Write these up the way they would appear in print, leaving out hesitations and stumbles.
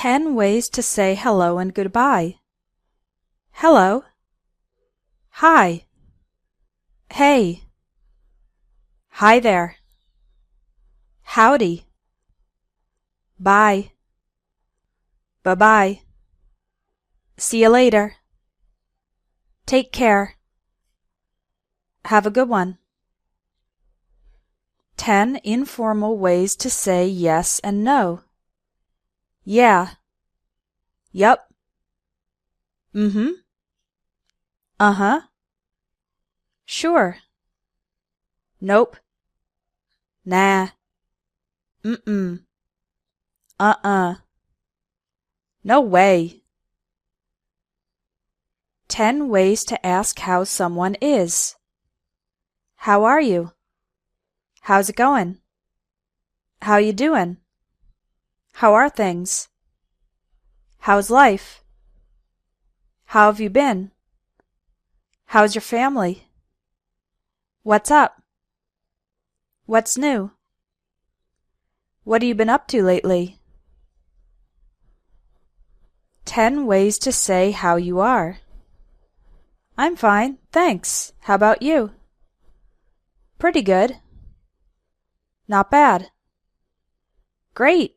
10 ways to say hello and goodbye. Hello. Hi. Hey. Hi there. Howdy. Bye. Bye-bye. See you later. Take care. Have a good one. 10 informal ways to say yes and no. Yeah. Yup. Mm-hmm. Uh-huh. Sure. Nope. Nah. Mm-mm. Uh-uh. No way. 10 ways to ask how someone is. How are you? How's it going? How you doing? How are things? How's life? How have you been? How's your family? What's up? What's new? What have you been up to lately? 10 ways to say how you are. I'm fine, thanks. How about you? Pretty good. Not bad. Great.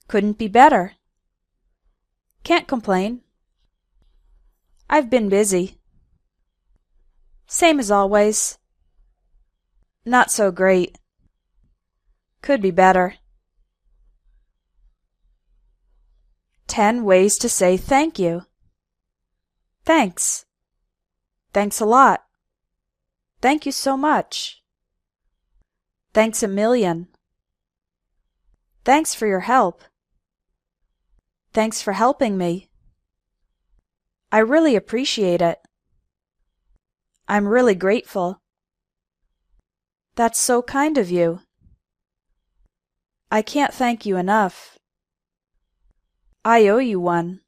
Couldn't be better. Can't complain. I've been busy. Same as always. Not so great. Could be better. 10 ways to say thank you. Thanks. Thanks a lot. Thank you so much. Thanks a million. Thanks for your help. Thanks for helping me. I really appreciate it. I'm really grateful. That's so kind of you. I can't thank you enough. I owe you one.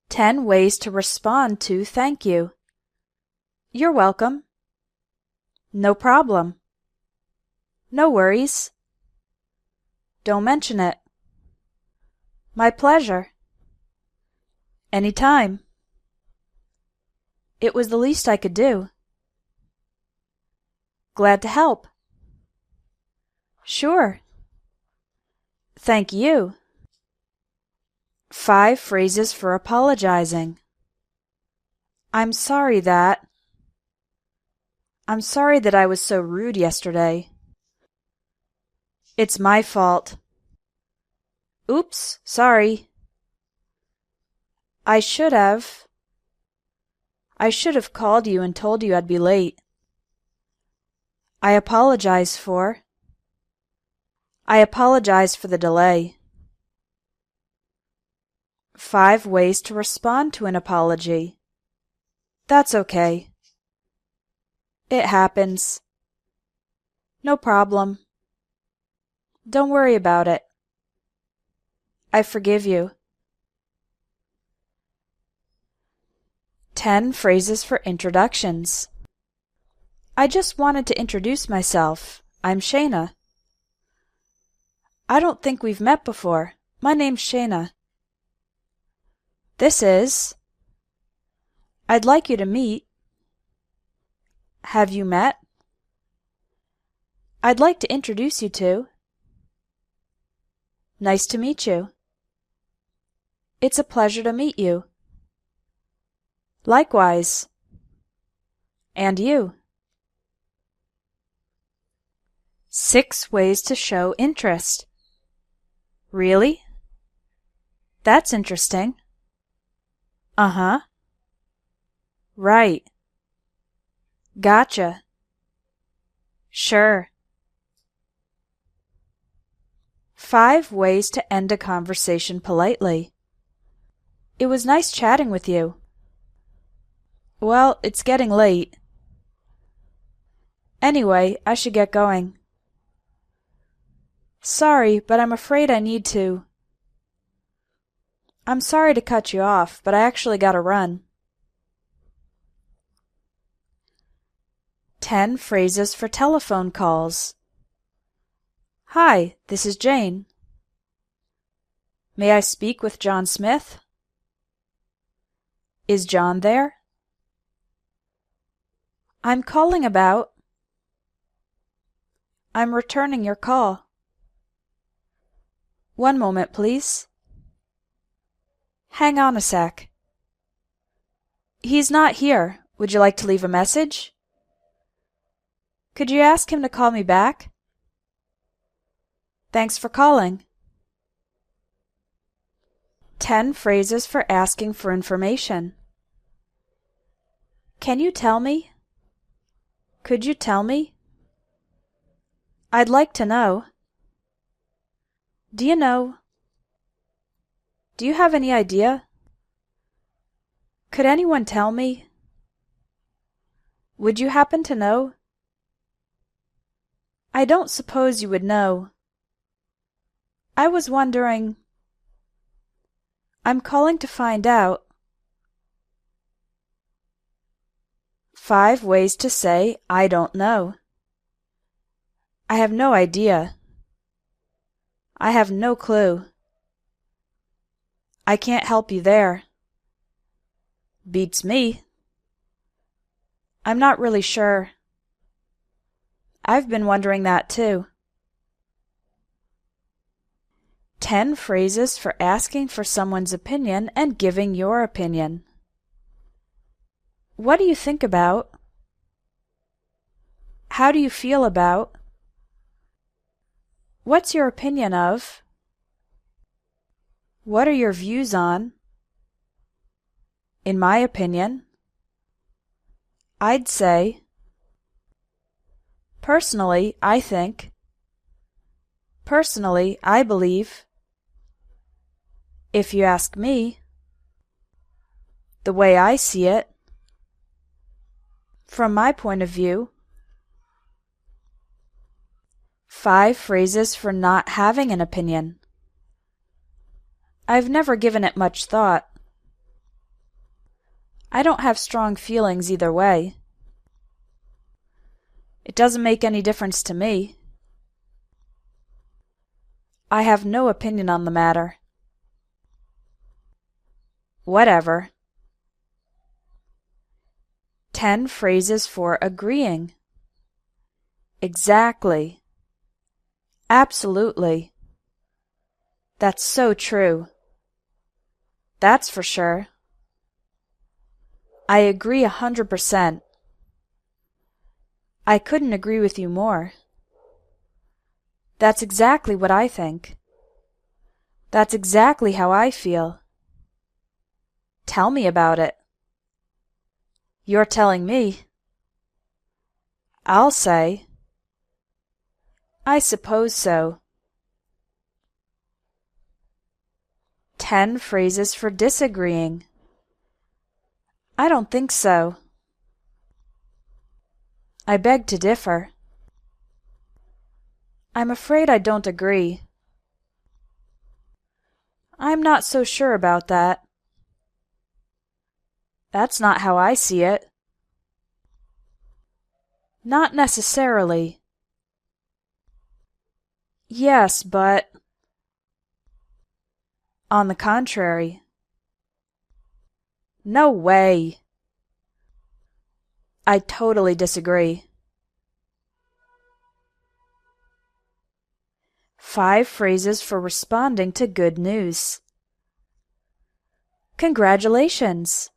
10 ways to respond to thank you. You're welcome. No problem. No worries. Don't mention it. My pleasure. Anytime. It was the least I could do. Glad to help. Sure. Thank you. 5 phrases for apologizing. I'm sorry that I was so rude yesterday. It's my fault. Oops, sorry. I should have called you and told you I'd be late. I apologize for the delay. 5 ways to respond to an apology. That's okay. It happens. No problem. Don't worry about it. I forgive you. 10 phrases for introductions. I just wanted to introduce myself. I'm Shayna. I don't think we've met before. My name's Shayna. This is. I'd like you to meet. Have you met? I'd like to introduce you to. Nice to meet you. It's a pleasure to meet you. Likewise. And you. 6 ways to show interest. Really? That's interesting. Uh-huh. Right. Gotcha. Sure. 5 ways to end a conversation politely. It was nice chatting with you. Well, it's getting late. Anyway, I should get going. Sorry, but I'm afraid I need to. I'm sorry to cut you off, but I actually gotta run. 10 phrases for telephone calls. Hi, this is Jane. May I speak with John Smith? Is John there? I'm calling about. I'm returning your call. One moment, please. Hang on a sec. He's not here. Would you like to leave a message? Could you ask him to call me back? Thanks for calling. 10 phrases for asking for information. Can you tell me? Could you tell me? I'd like to know. Do you know? Do you have any idea? Could anyone tell me? Would you happen to know? I don't suppose you would know. I was wondering. I'm calling to find out. 5 ways to say I don't know. I have no idea. I have no clue. I can't help you there. Beats me. I'm not really sure. I've been wondering that too. 10 phrases for asking for someone's opinion and giving your opinion. What do you think about? How do you feel about? What's your opinion of? What are your views on? In my opinion. I'd say. Personally, I think. Personally, I believe. If you ask me. The way I see it. From my point of view. 5 phrases for not having an opinion. I've never given it much thought. I don't have strong feelings either way. It doesn't make any difference to me. I have no opinion on the matter. Whatever. 10 phrases for agreeing. Exactly. Absolutely. That's so true. That's for sure. I agree 100%. I couldn't agree with you more. That's exactly what I think. That's exactly how I feel. Tell me about it. You're telling me. I'll say. I suppose so. 10 phrases for disagreeing. I don't think so. I beg to differ. I'm afraid I don't agree. I'm not so sure about that. That's not how I see it. Not necessarily. Yes, but. On the contrary. No way. I totally disagree. 5 phrases for responding to good news. Congratulations.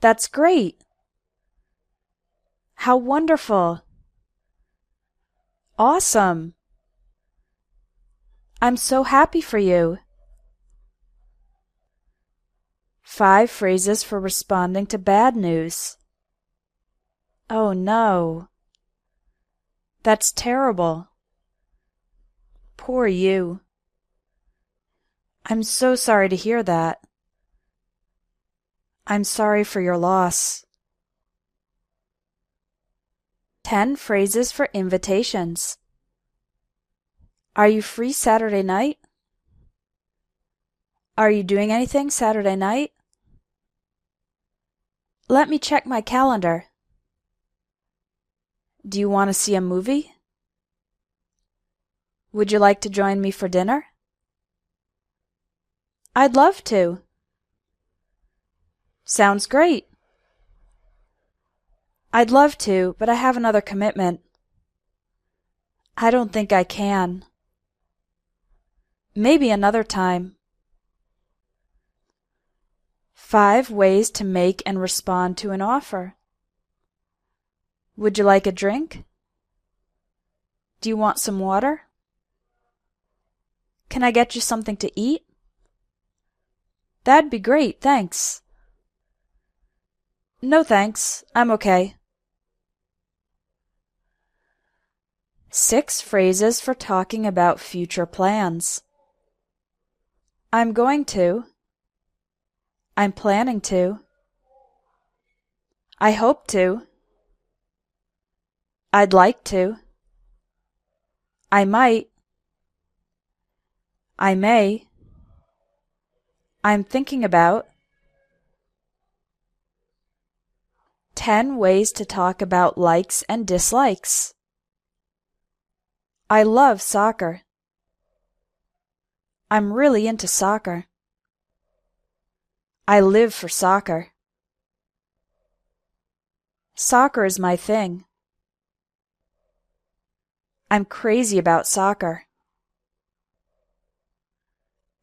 That's great. How wonderful. Awesome. I'm so happy for you. 5 phrases for responding to bad news. Oh no. That's terrible. Poor you. I'm so sorry to hear that. I'm sorry for your loss. 10 phrases for invitations. Are you free Saturday night? Are you doing anything Saturday night? Let me check my calendar. Do you want to see a movie? Would you like to join me for dinner? I'd love to. Sounds great. I'd love to, but I have another commitment. I don't think I can. Maybe another time. 5 ways to make and respond to an offer. Would you like a drink? Do you want some water? Can I get you something to eat? That'd be great, thanks. No thanks, I'm okay. 6 phrases for talking about future plans. I'm going to. I'm planning to. I hope to. I'd like to. I might. I may. I'm thinking about. 10 ways to talk about likes and dislikes. I love soccer. I'm really into soccer. I live for soccer. Soccer is my thing. I'm crazy about soccer.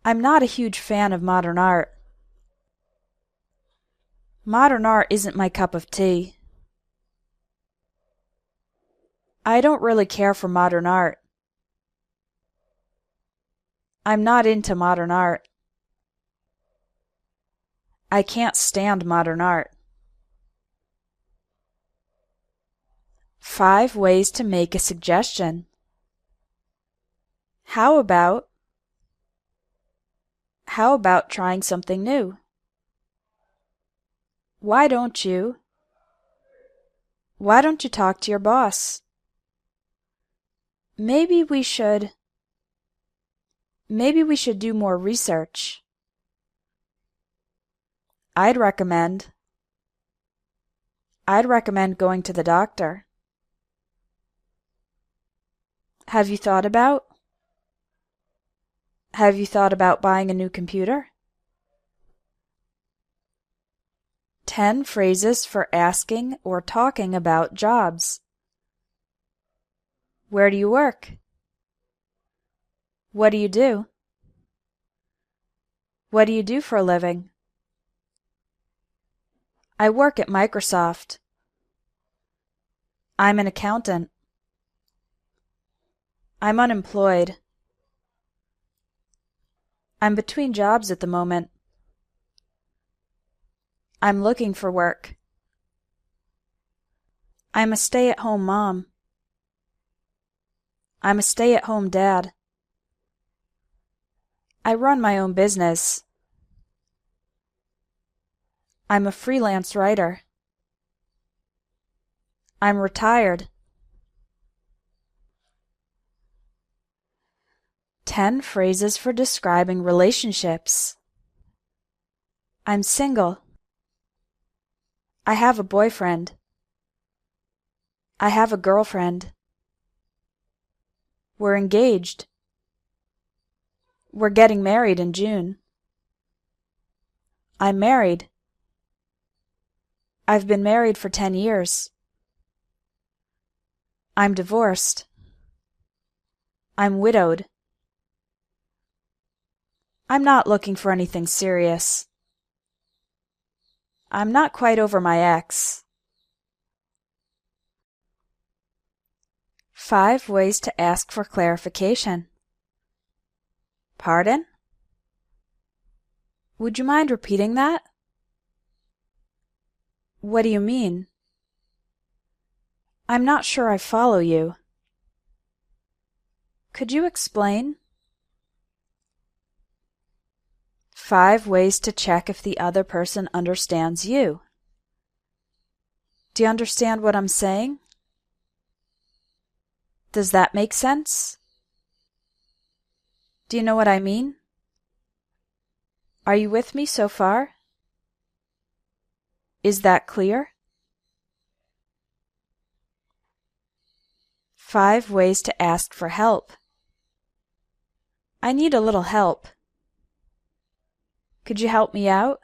I'm not a huge fan of modern art. Modern art isn't my cup of tea. I don't really care for modern art. I'm not into modern art. I can't stand modern art. 5 ways to make a suggestion. How about trying something new? Why don't you talk to your boss? Maybe we should do more research. I'd recommend going to the doctor. Have you thought about buying a new computer? 10 phrases for asking or talking about jobs. Where do you work? What do you do? What do you do for a living? I work at Microsoft. I'm an accountant. I'm unemployed. I'm between jobs at the moment. I'm looking for work. I'm a stay-at-home mom. I'm a stay-at-home dad. I run my own business. I'm a freelance writer. I'm retired. 10 phrases for describing relationships. I'm single. I have a boyfriend. I have a girlfriend. We're engaged. We're getting married in June. I'm married. I've been married for 10 years. I'm divorced. I'm widowed. I'm not looking for anything serious. I'm not quite over my ex. 5 ways to ask for clarification. Pardon? Would you mind repeating that? What do you mean? I'm not sure I follow you. Could you explain? 5 ways to check if the other person understands you. Do you understand what I'm saying? Does that make sense? Do you know what I mean? Are you with me so far? Is that clear? 5 ways to ask for help. I need a little help. Could you help me out?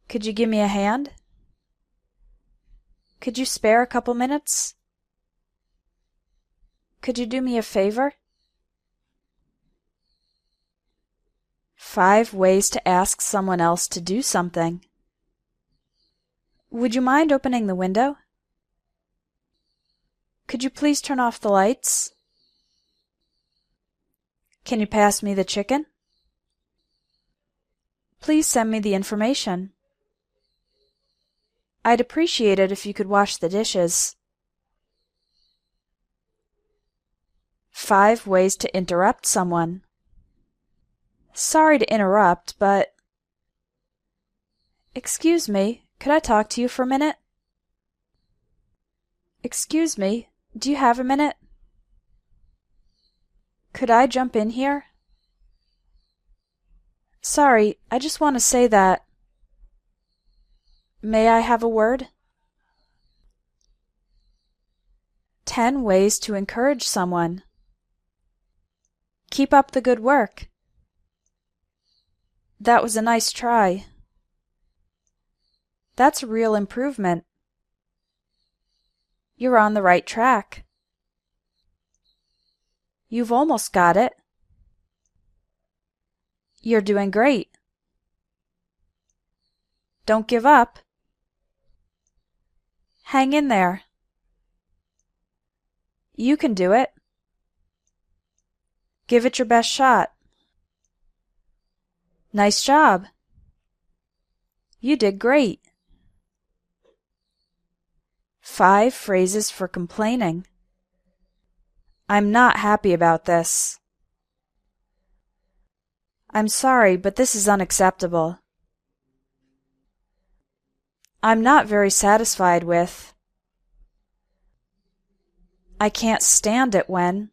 Could you give me a hand? Could you spare a couple minutes? Could you do me a favor? 5 ways to ask someone else to do something. Would you mind opening the window? Could you please turn off the lights? Can you pass me the chicken? Please send me the information. I'd appreciate it if you could wash the dishes. 5 ways to interrupt someone. Sorry to interrupt, but... Excuse me, could I talk to you for a minute? Excuse me, do you have a minute? Could I jump in here? Sorry, I just want to say that... May I have a word? 10 ways to encourage someone. Keep up the good work. That was a nice try. That's a real improvement. You're on the right track. You've almost got it. You're doing great. Don't give up. Hang in there. You can do it. Give it your best shot. Nice job. You did great. 5 phrases for complaining. I'm not happy about this. I'm sorry, but this is unacceptable. I'm not very satisfied with. I can't stand it when.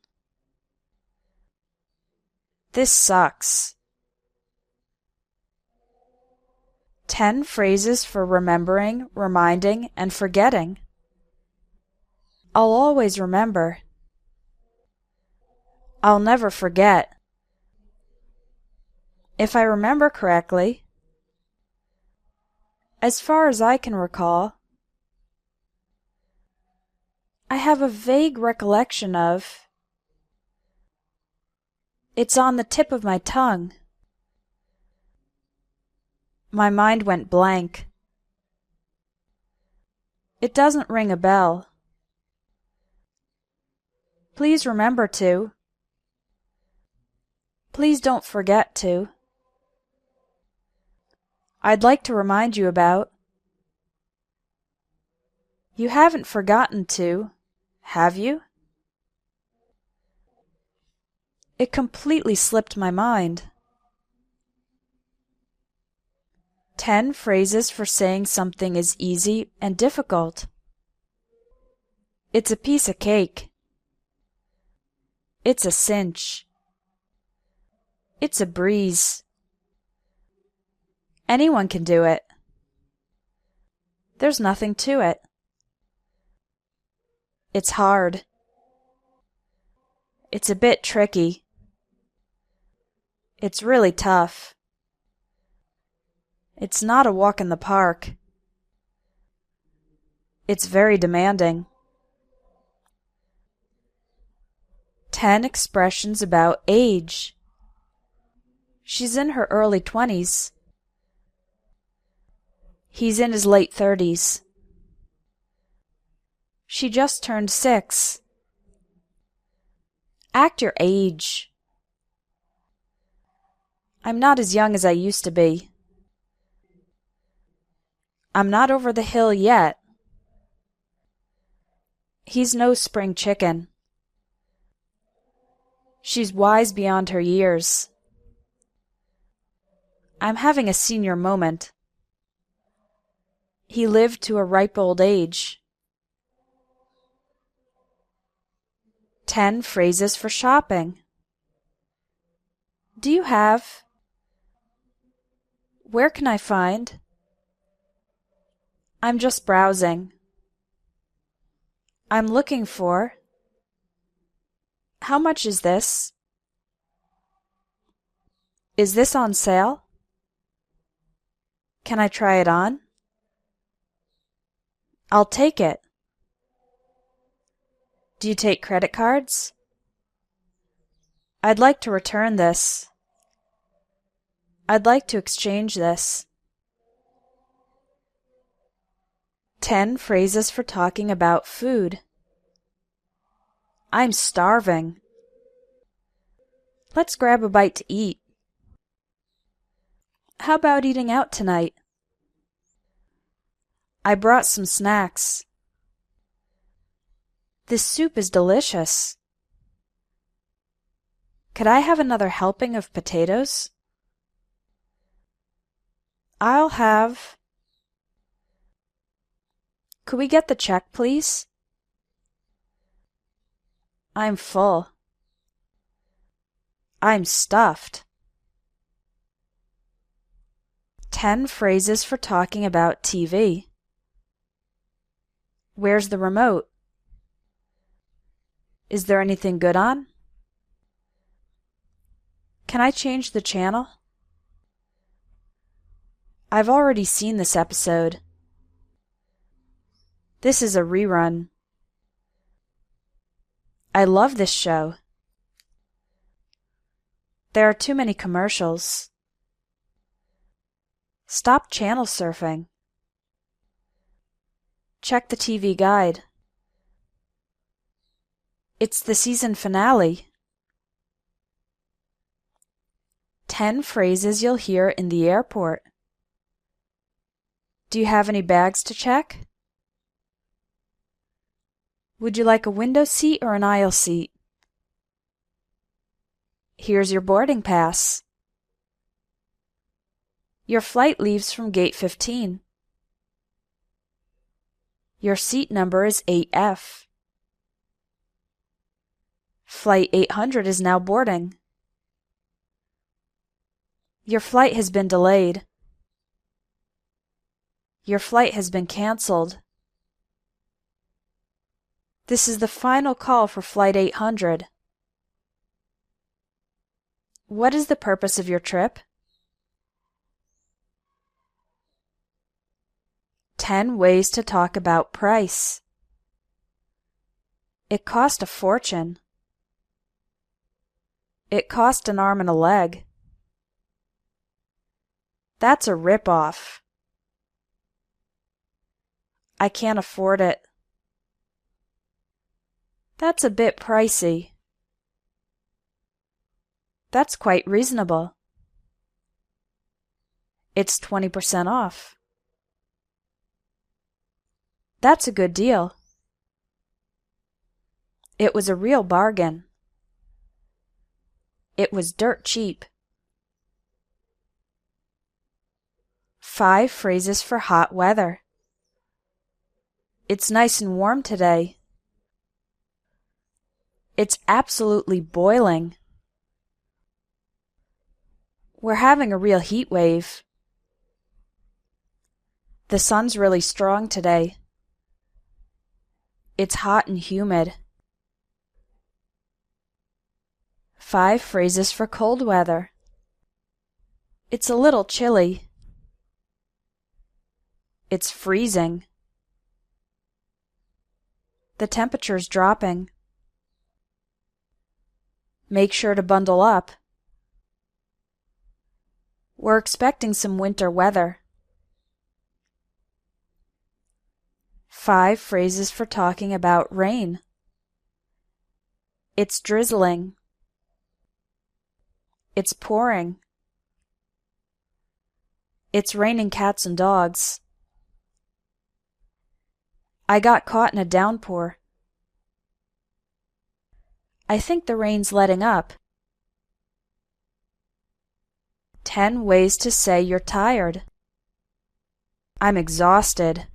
This sucks. 10 phrases for remembering, reminding, and forgetting. I'll always remember. I'll never forget. If I remember correctly, as far as I can recall, I have a vague recollection of. It's on the tip of my tongue. My mind went blank. It doesn't ring a bell. Please remember to. Please don't forget to. I'd like to remind you about. You haven't forgotten to, have you? It completely slipped my mind. 10 phrases for saying something is easy and difficult. It's a piece of cake. It's a cinch. It's a breeze. Anyone can do it. There's nothing to it. It's hard. It's a bit tricky. It's really tough. It's not a walk in the park. It's very demanding. 10 expressions about age. She's in her early 20s. He's in his late 30s. She just turned 6. Act your age. I'm not as young as I used to be. I'm not over the hill yet. He's no spring chicken. She's wise beyond her years. I'm having a senior moment. He lived to a ripe old age. 10 phrases for shopping. Do you have? Where can I find? I'm just browsing. I'm looking for. How much is this? Is this on sale? Can I try it on? I'll take it. Do you take credit cards? I'd like to return this. I'd like to exchange this. 10 phrases for talking about food. I'm starving. Let's grab a bite to eat. How about eating out tonight? I brought some snacks. This soup is delicious. Could I have another helping of potatoes? I'll have. Could we get the check, please? I'm full. I'm stuffed. 10 phrases for talking about TV. Where's the remote? Is there anything good on? Can I change the channel? I've already seen this episode. This is a rerun. I love this show. There are too many commercials. Stop channel surfing. Check the TV guide. It's the season finale. 10 phrases you'll hear in the airport. Do you have any bags to check? Would you like a window seat or an aisle seat? Here's your boarding pass. Your flight leaves from gate 15. Your seat number is 8F. Flight 800 is now boarding. Your flight has been delayed. Your flight has been canceled. This is the final call for Flight 800. What is the purpose of your trip? 10 ways to talk about price. It cost a fortune. It cost an arm and a leg. That's a rip-off. I can't afford it. That's a bit pricey. That's quite reasonable. It's 20% off. That's a good deal. It was a real bargain. It was dirt cheap. 5 phrases for hot weather. It's nice and warm today. It's absolutely boiling. We're having a real heat wave. The sun's really strong today. It's hot and humid. 5 phrases for cold weather. It's a little chilly. It's freezing. The temperature's dropping. Make sure to bundle up. We're expecting some winter weather. 5 phrases for talking about rain. It's drizzling. It's pouring. It's raining cats and dogs. I got caught in a downpour. I think the rain's letting up. 10 ways to say you're tired. I'm exhausted.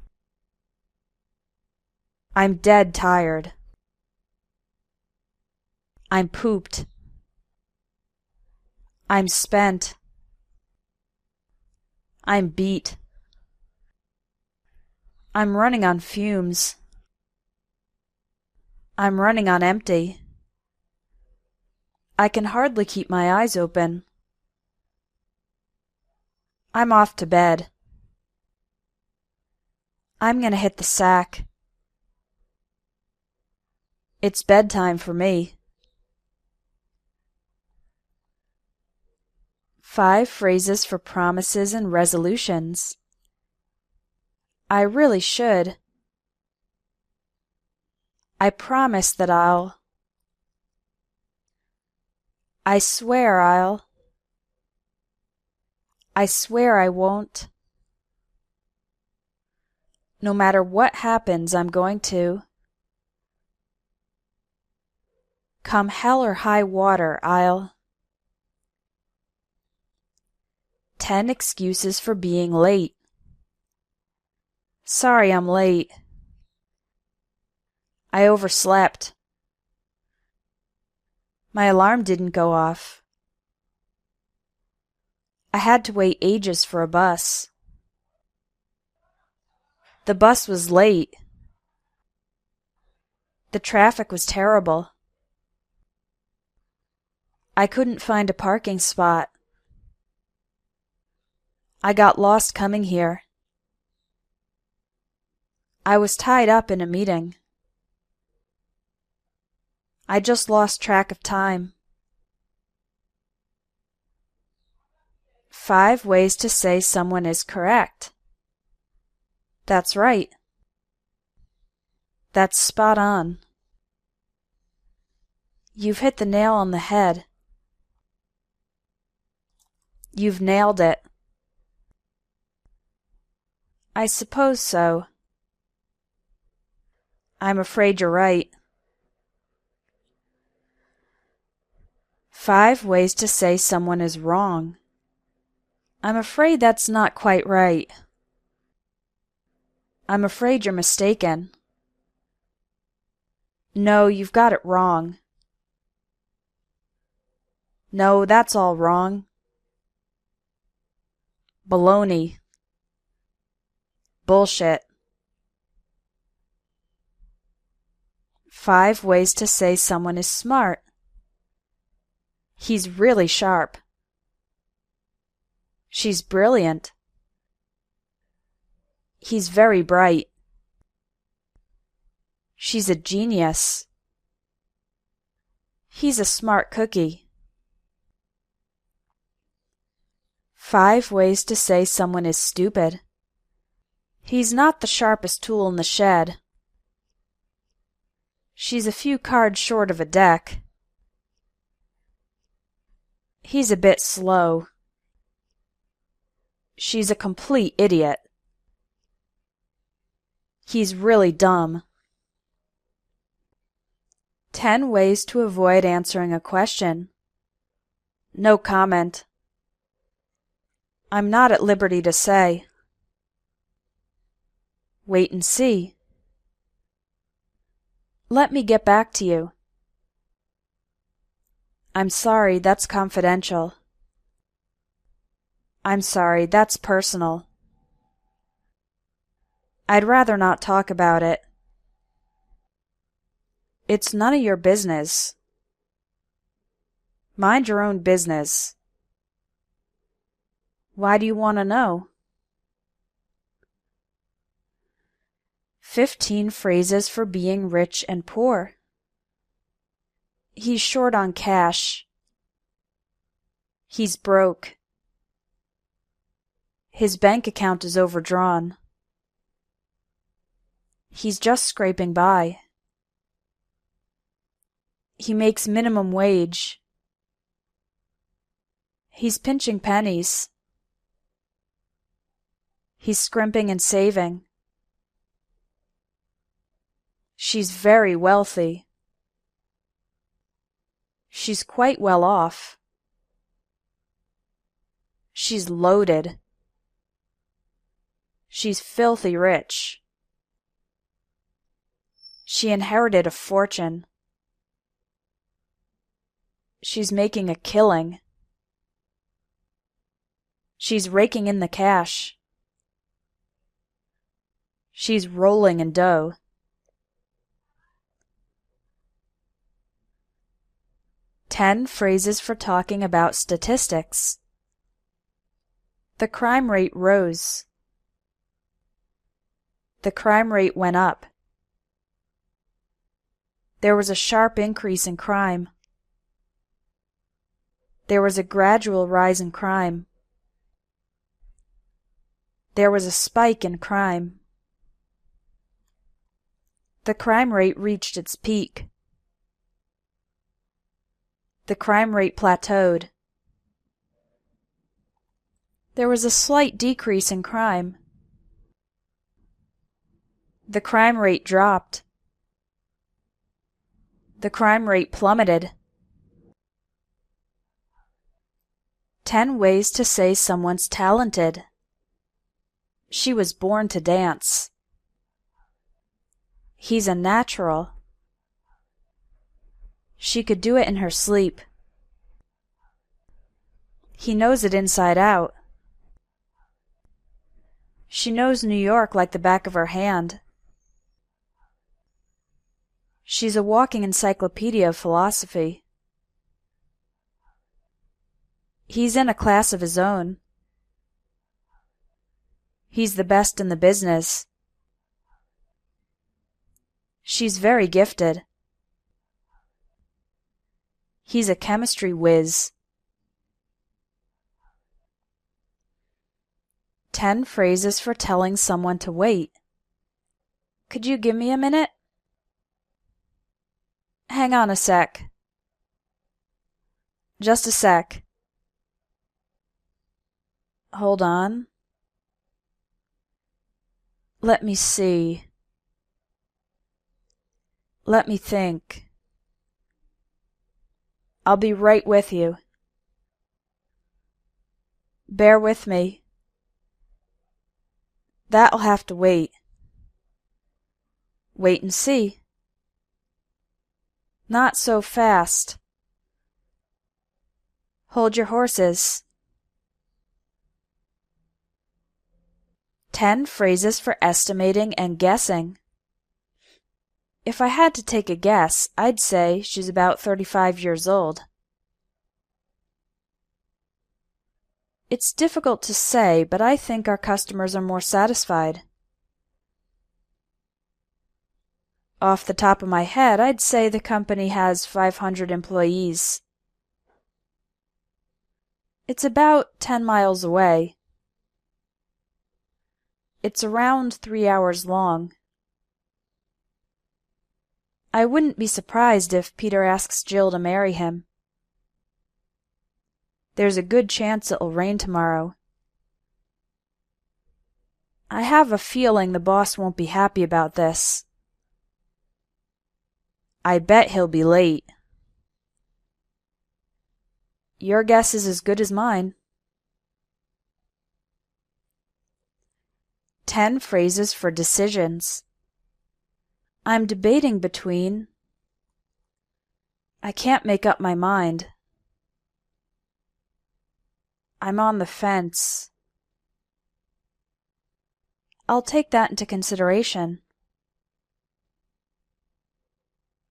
I'm dead tired. I'm pooped. I'm spent. I'm beat. I'm running on fumes. I'm running on empty. I can hardly keep my eyes open. I'm off to bed. I'm gonna hit the sack. It's bedtime for me. 5 phrases for promises and resolutions. I really should. I promise that I'll. I swear I'll. I swear I won't. No matter what happens, I'm going to. Come hell or high water, I'll. 10 excuses for being late. Sorry I'm late. I overslept. My alarm didn't go off. I had to wait ages for a bus. The bus was late. The traffic was terrible. I couldn't find a parking spot. I got lost coming here. I was tied up in a meeting. I just lost track of time. 5 ways to say someone is correct. That's right. That's spot on. You've hit the nail on the head. You've nailed it. I suppose so. I'm afraid you're right. 5 ways to say someone is wrong. I'm afraid that's not quite right. I'm afraid you're mistaken. No, you've got it wrong. No, that's all wrong. Baloney. Bullshit. 5 ways to say someone is smart. He's really sharp. She's brilliant. He's very bright. She's a genius. He's a smart cookie. 5 ways to say someone is stupid. He's not the sharpest tool in the shed. She's a few cards short of a deck. He's a bit slow. She's a complete idiot. He's really dumb. 10 ways to avoid answering a question. No comment. I'm not at liberty to say. Wait and see. Let me get back to you. I'm sorry, that's confidential. I'm sorry, that's personal. I'd rather not talk about it. It's none of your business. Mind your own business. Why do you want to know? 15 phrases for being rich and poor. He's short on cash. He's broke. His bank account is overdrawn. He's just scraping by. He makes minimum wage. He's pinching pennies. He's scrimping and saving. She's very wealthy. She's quite well off. She's loaded. She's filthy rich. She inherited a fortune. She's making a killing. She's raking in the cash. She's rolling in dough. 10 phrases for talking about statistics. The crime rate rose. The crime rate went up. There was a sharp increase in crime. There was a gradual rise in crime. There was a spike in crime. The crime rate reached its peak. The crime rate plateaued. There was a slight decrease in crime. The crime rate dropped. The crime rate plummeted. 10 ways to say someone's talented. She was born to dance. He's a natural. She could do it in her sleep. He knows it inside out. She knows New York like the back of her hand. She's a walking encyclopedia of philosophy. He's in a class of his own. He's the best in the business. She's very gifted. He's a chemistry whiz. 10 phrases for telling someone to wait. Could you give me a minute? Hang on a sec. Just a sec. Hold on. Let me see. Let me think. I'll be right with you. Bear with me. That'll have to wait. Wait and see. Not so fast. Hold your horses. 10 phrases for estimating and guessing. If I had to take a guess, I'd say she's about 35 years old. It's difficult to say, but I think our customers are more satisfied. Off the top of my head, I'd say the company has 500 employees. It's about 10 miles away. It's around 3 hours long. I wouldn't be surprised if Peter asks Jill to marry him. There's a good chance it'll rain tomorrow. I have a feeling the boss won't be happy about this. I bet he'll be late. Your guess is as good as mine. 10 phrases for decisions. I'm debating between. I can't make up my mind. I'm on the fence. I'll take that into consideration.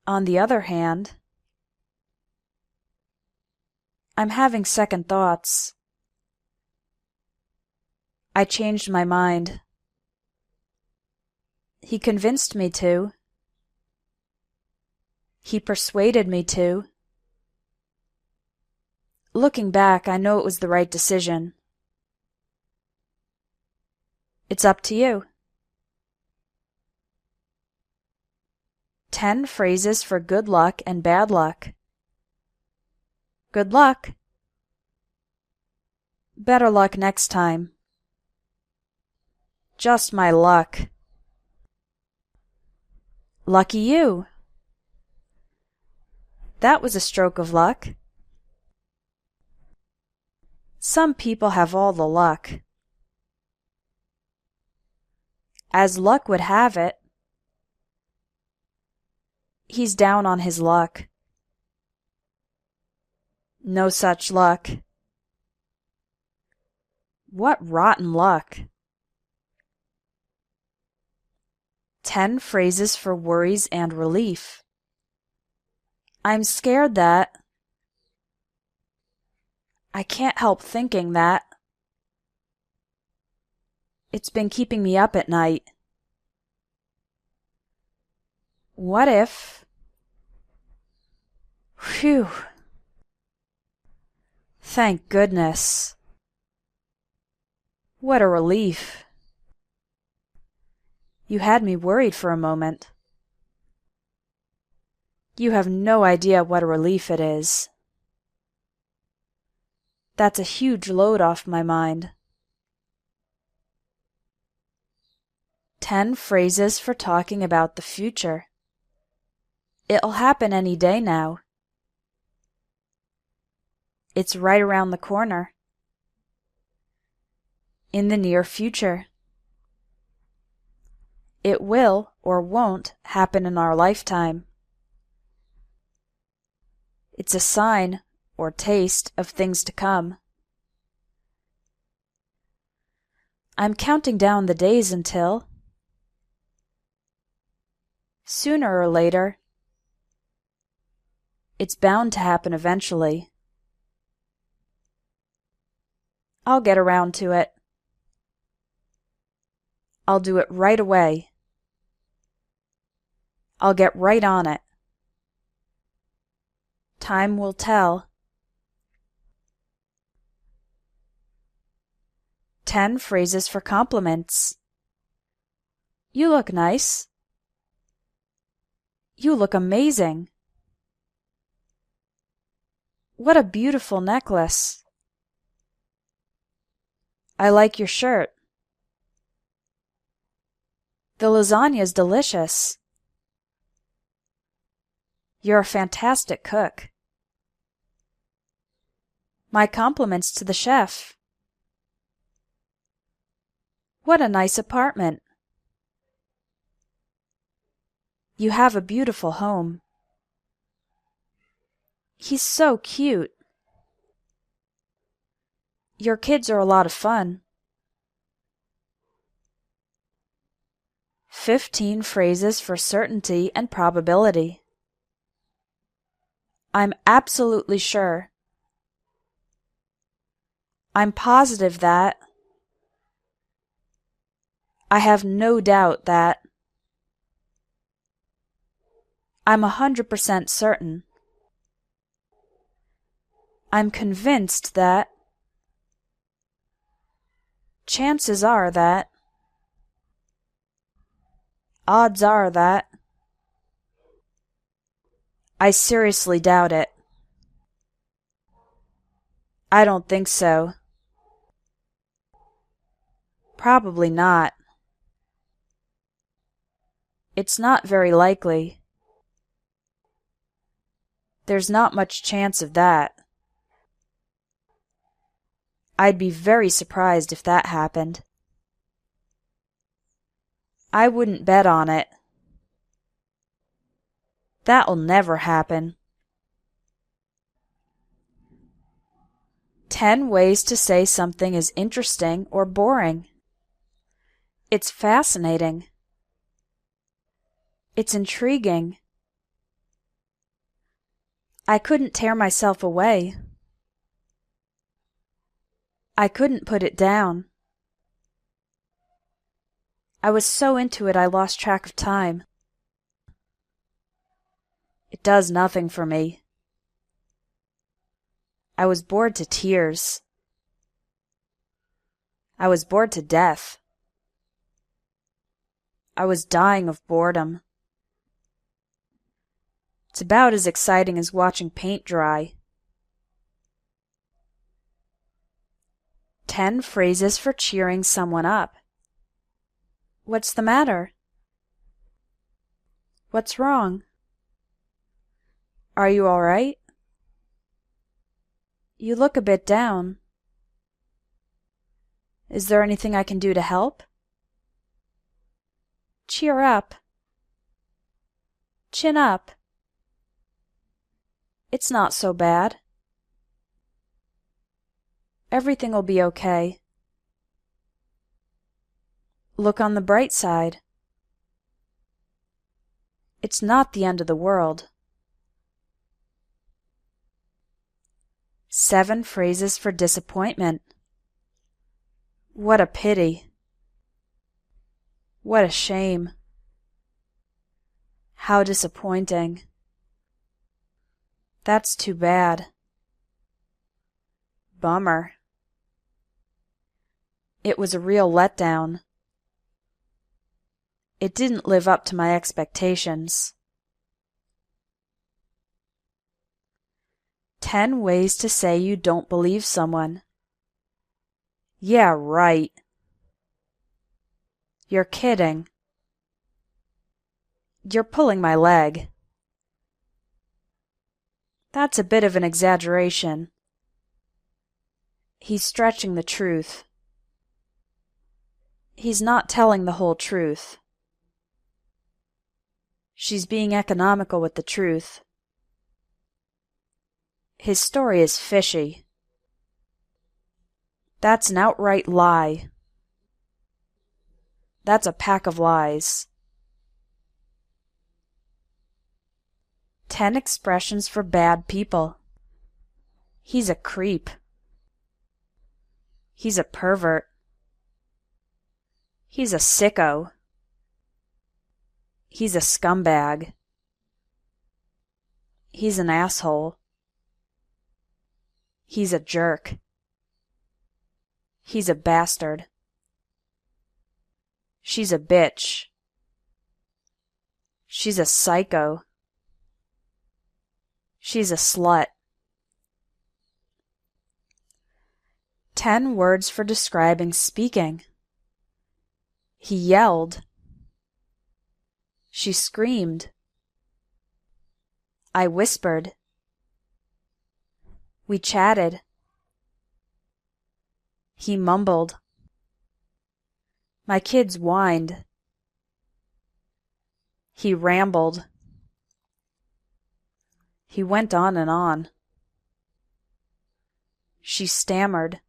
On the other hand, I'm having second thoughts. I changed my mind. He convinced me to. He persuaded me to. Looking back, I know it was the right decision. It's up to you. 10 phrases for good luck and bad luck. Good luck. Better luck next time. Just my luck. Lucky you. That was a stroke of luck. Some people have all the luck. As luck would have it, he's down on his luck. No such luck. What rotten luck. 10 phrases for worries and relief. I'm scared that. I can't help thinking that. It's been keeping me up at night. What if... Phew. Thank goodness. What a relief. You had me worried for a moment. You have no idea what a relief it is. That's a huge load off my mind. 10 phrases for talking about the future. It'll happen any day now. It's right around the corner. In the near future. It will or won't happen in our lifetime. It's a sign or taste of things to come. I'm counting down the days until... Sooner or later. It's bound to happen eventually. I'll get around to it. I'll do it right away. I'll get right on it. Time will tell. 10 phrases for compliments. You look nice. You look amazing. What a beautiful necklace. I like your shirt. The lasagna is delicious. You're a fantastic cook. My compliments to the chef. What a nice apartment. You have a beautiful home. He's so cute. Your kids are a lot of fun. 15 phrases for certainty and probability. I'm absolutely sure. I'm positive that. I have no doubt that. I'm 100% certain. I'm convinced that. Chances are that. Odds are that. I seriously doubt it. I don't think so. Probably not. It's not very likely. There's not much chance of that. I'd be very surprised if that happened. I wouldn't bet on it. That'll never happen. 10 ways to say something is interesting or boring. It's fascinating. It's intriguing. I couldn't tear myself away. I couldn't put it down. I was so into it I lost track of time. It does nothing for me. I was bored to tears. I was bored to death. I was dying of boredom. It's about as exciting as watching paint dry. 10 phrases for cheering someone up. What's the matter? What's wrong? Are you all right? You look a bit down. Is there anything I can do to help? Cheer up. Chin up. It's not so bad. Everything will be okay. Look on the bright side. It's not the end of the world. 7 phrases for disappointment. What a pity. What a shame. How disappointing. That's too bad. Bummer. It was a real letdown. It didn't live up to my expectations. 10 ways to say you don't believe someone. Yeah, right. You're kidding. You're pulling my leg. That's a bit of an exaggeration. He's stretching the truth. He's not telling the whole truth. She's being economical with the truth. His story is fishy. That's an outright lie. That's a pack of lies. 10 expressions for bad people. He's a creep. He's a pervert. He's a sicko. He's a scumbag. He's an asshole. He's a jerk. He's a bastard. She's a bitch. She's a psycho. She's a slut. 10 words for describing speaking. He yelled. She screamed. I whispered. We chatted. He mumbled. My kids whined. He rambled. He went on and on. She stammered.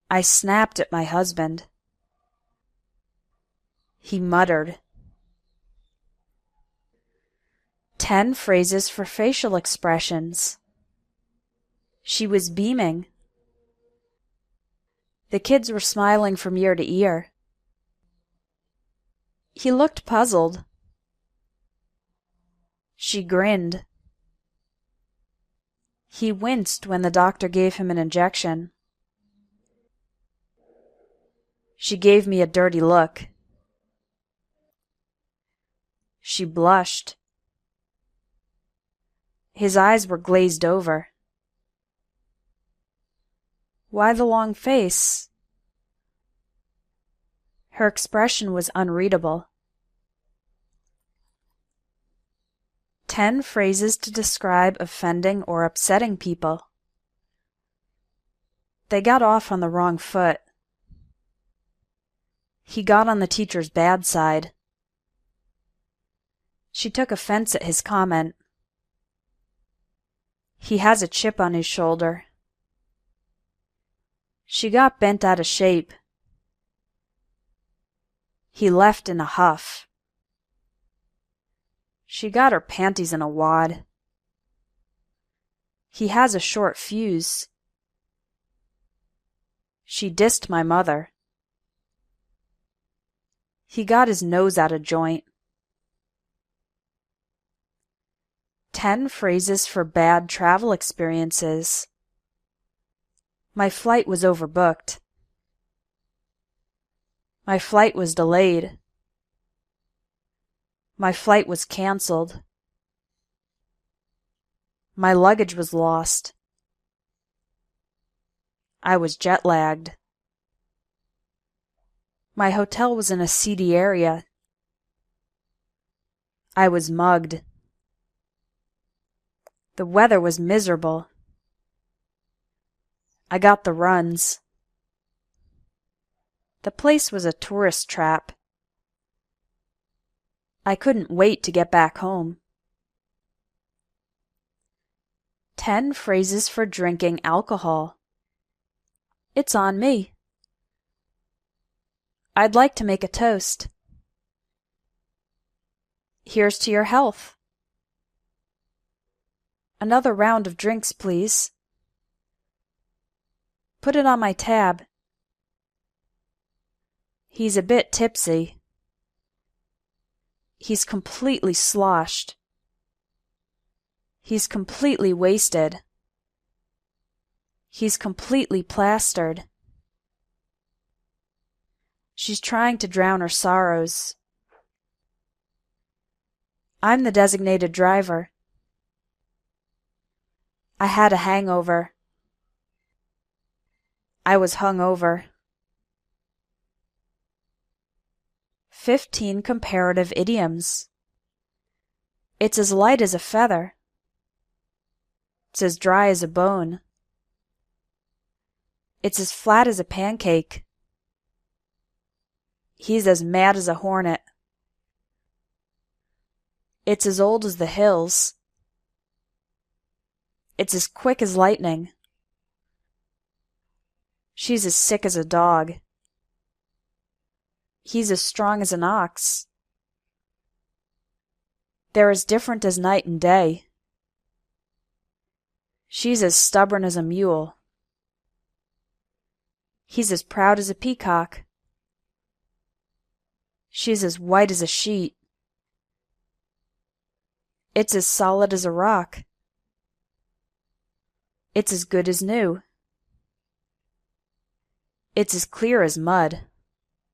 I snapped at my husband. He muttered. 10 phrases for facial expressions. She was beaming. The kids were smiling from ear to ear. He looked puzzled. She grinned. He winced when the doctor gave him an injection. She gave me a dirty look. She blushed. His eyes were glazed over. Why the long face? Her expression was unreadable. 10 phrases to describe offending or upsetting people. They got off on the wrong foot. He got on the teacher's bad side. She took offense at his comment. He has a chip on his shoulder. She got bent out of shape. He left in a huff. She got her panties in a wad. He has a short fuse. She dissed my mother. He got his nose out of joint. 10 phrases for bad travel experiences. My flight was overbooked. My flight was delayed. My flight was canceled. My luggage was lost. I was jet-lagged. My hotel was in a seedy area. I was mugged. The weather was miserable. I got the runs. The place was a tourist trap. I couldn't wait to get back home. 10 phrases for drinking alcohol. It's on me. I'd like to make a toast. Here's to your health. Another round of drinks, please. Put it on my tab. He's a bit tipsy. He's completely sloshed. He's completely wasted. He's completely plastered. She's trying to drown her sorrows. I'm the designated driver. I had a hangover. I was hung over. 15 comparative idioms. It's as light as a feather. It's as dry as a bone. It's as flat as a pancake. He's as mad as a hornet. It's as old as the hills. It's as quick as lightning. She's as sick as a dog. He's as strong as an ox. They're as different as night and day. She's as stubborn as a mule. He's as proud as a peacock. She's as white as a sheet. It's as solid as a rock. It's as good as new. It's as clear as mud.